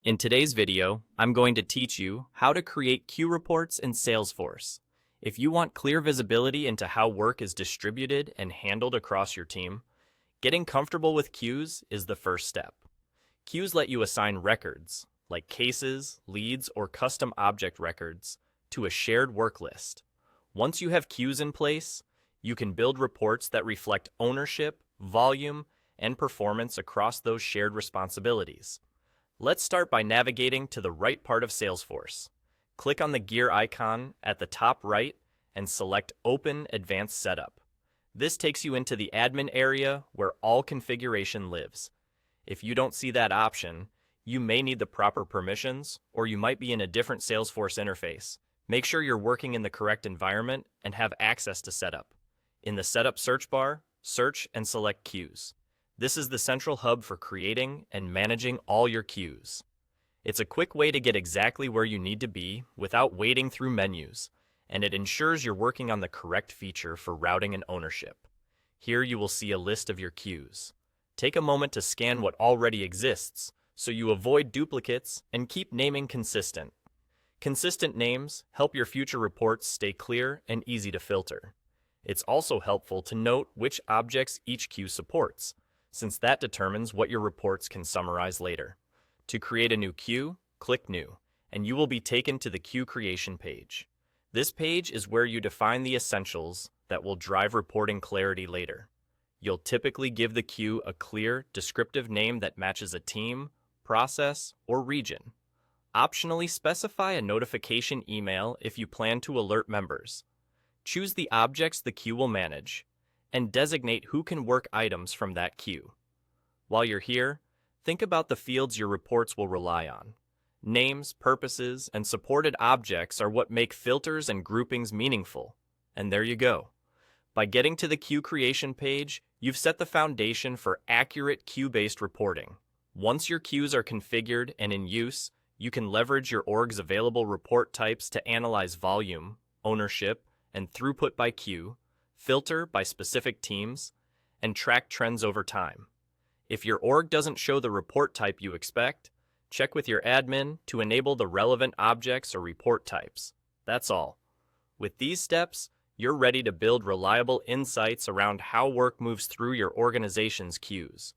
In today's video, I'm going to teach you how to create queue reports in Salesforce. If you want clear visibility into how work is distributed and handled across your team, getting comfortable with queues is the first step. Queues let you assign records, like cases, leads, or custom object records, to a shared work list. Once you have queues in place, you can build reports that reflect ownership, volume, and performance across those shared responsibilities. Let's start by navigating to the right part of Salesforce. Click on the gear icon at the top right and select Open Advanced Setup. This takes you into the admin area where all configuration lives. If you don't see that option, you may need the proper permissions, or you might be in a different Salesforce interface. Make sure you're working in the correct environment and have access to Setup. In the Setup search bar, search and select Queues. This is the central hub for creating and managing all your queues. It's a quick way to get exactly where you need to be without wading through menus, and it ensures you're working on the correct feature for routing and ownership. Here you will see a list of your queues. Take a moment to scan what already exists so you avoid duplicates and keep naming consistent. Consistent names help your future reports stay clear and easy to filter. It's also helpful to note which objects each queue supports, since that determines what your reports can summarize later. To create a new queue, click New, and you will be taken to the queue creation page. This page is where you define the essentials that will drive reporting clarity later. You'll typically give the queue a clear, descriptive name that matches a team, process, or region. Optionally specify a notification email if you plan to alert members. Choose the objects the queue will manage, and designate who can work items from that queue. While you're here, think about the fields your reports will rely on. Names, purposes, and supported objects are what make filters and groupings meaningful. And there you go. By getting to the queue creation page, you've set the foundation for accurate queue-based reporting. Once your queues are configured and in use, you can leverage your org's available report types to analyze volume, ownership, and throughput by queue, filter by specific teams, and track trends over time. If your org doesn't show the report type you expect, check with your admin to enable the relevant objects or report types. That's all. With these steps, you're ready to build reliable insights around how work moves through your organization's queues.